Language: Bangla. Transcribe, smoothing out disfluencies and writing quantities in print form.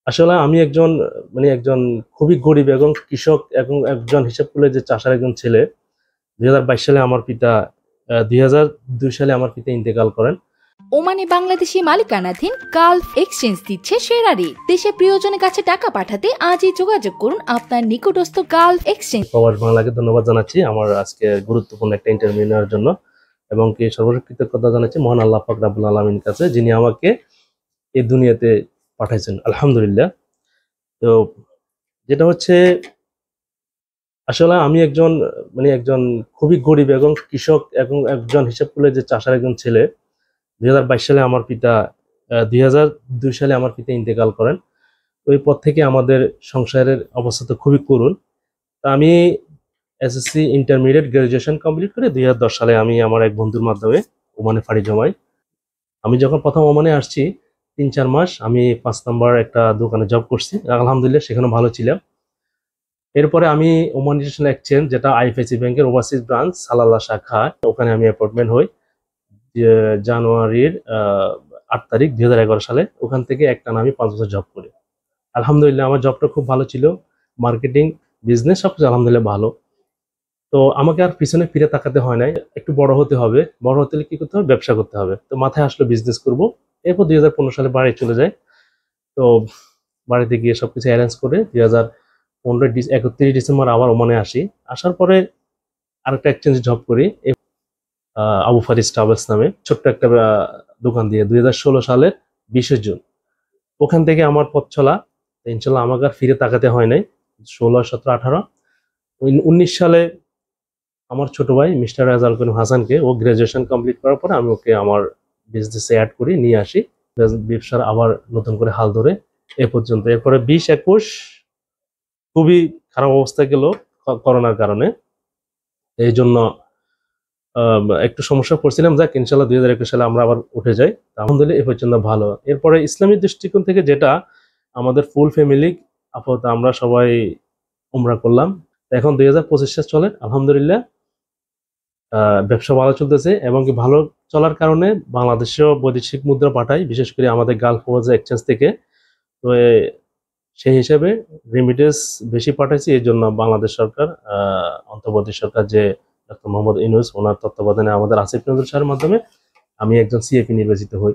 আসলে আমি একজন খুবই গরিব এবং কৃষক এবং একজন হিসাব করলে যে চাষার একজন ছেলে। 2022 সালে আমার পিতা 2002 সালে আমার পিতা ইন্তেকাল করেন। ওমানে বাংলাদেশি মালিকানাধীন গালফ এক্সচেঞ্জ দিচ্ছে সেরা রেট। দেশে প্রিয়জনের কাছে টাকা পাঠাতে আজই যোগাযোগ করুন আপনার নিকটস্থ গালফ এক্সচেঞ্জ। প্রবাস বাংলাকে ধন্যবাদ জানাচ্ছি আমার আজকে গুরুত্বপূর্ণ একটা ইন্টারভিউ নেওয়ার জন্য, এবং কি সর্বোচ্চ কৃতজ্ঞতা জানাচ্ছি মহান আল্লাহ পাক রাব্বুল আলামিনের কাছে, যিনি আমাকে এই দুনিয়াতে পাঠাইছেন, আলহামদুলিল্লাহ। তো যেটা হচ্ছে, আসলে আমি একজন খুবই গরিব এবং কৃষক এবং একজন হিসাব করলে যে চাষার একজন ছেলে। 2022 সালে আমার পিতা 2002 সালে আমার পিতা ইন্তেকাল করেন। ওই পর থেকে আমাদের সংসারের অবস্থা তো খুবই করুণ। তা আমি এসএসসি ইন্টারমিডিয়েট গ্রাজুয়েশন কমপ্লিট করে 2010 সালে আমি আমার এক বন্ধুর মাধ্যমে ওমানে পাড়ি জমাই। আমি যখন প্রথম ওমানে আসছি 3-4 মাস আমি 5 নম্বর একটা দোকানে জব করছি, আলহামদুলিল্লাহ সেখানে ভালো ছিলাম। এরপরে আমি ওমান ইন্টারন্যাশনাল এক্সচেঞ্জ, যেটা আইএফআইসি ব্যাংকের ওভারসিজ ব্রাঞ্চ সালালা শাখা, ওখানে আমি অ্যাপয়েন্টমেন্ট হই জানুয়ারির 8 তারিখ 2011 সালে। ওখান থেকে একটানা আমি 5 বছর জব করি। আলহামদুলিল্লাহ আমার জবটা খুব ভালো ছিল, মার্কেটিং, বিজনেস সবকিছু আলহামদুলিল্লাহ ভালো। তো আমাকে আর পিছনে ফিরে তাকাতে হয় নাই, একটু বড় হতে হবে, বড় হতে হলে কি করতে হবে, ব্যবসা করতে হবে। তো মাথায় আসলো বিজনেস করব। এরপর 2015 সালে বাড়ি চলে যায়। তো বাড়িতে গিয়ে সবকিছু অ্যারেঞ্জ করে 31 ডিসেম্বর আবার ওমানে আসি। আসার পরে আরেকটা এক্সচেঞ্জে জব করি, আবু ফারিস ট্রাভেলস নামে ছোট্ট একটা দোকান দিয়ে 2016 সালের 20 জুন। ওখান থেকে আমার পথ চলা, ইনশাল্লাহ আমাকে আর ফিরে তাকাতে হয় নাই। 16, 17, 18, 19 সালে আমার ছোট ভাই মিস্টার রাজাল করিম হাসানকে, ও গ্রাজুয়েশন কমপ্লিট করার পরে আমি ওকে আমার বিজনেসে অ্যাড করি, নিয়ে আসি। ব্যবসার আবার নতুন করে হাল ধরে এ পর্যন্ত। এরপরে 20-21 খুবই খারাপ অবস্থা গেল করোনার কারণে। এই জন্য একটু সমস্যা পড়ছিলাম, যাক ইনশাল্লাহ 2021 সালে আমরা আবার উঠে যাই। আলহামদুলিল্লাহ এ পর্যন্ত ভালো। এরপরে ইসলামী দৃষ্টিকোণ থেকে যেটা, আমাদের ফুল ফ্যামিলি আপাতত আমরা সবাই উমরা করলাম। এখন 2025 চলে, আলহামদুলিল্লাহ ব্যবসা ভালো চলতেছে, এবং কি ভালো চলার কারণে বাংলাদেশেও বৈদেশিক মুদ্রা পাঠাই, বিশেষ করে আমাদের গালফ এক্সচেঞ্জ থেকে। তো সেই হিসাবে রেমিটেন্স বেশি পাঠাইছি। এই জন্য বাংলাদেশ সরকার, অন্তর্বর্তী সরকার যে ডক্টর মোহাম্মদ ইউনূস, ওনার তত্ত্বাবধানে আমাদের আসিফ নজরুল স্যারের মাধ্যমে আমি একজন সিএপি নির্বাচিত হই।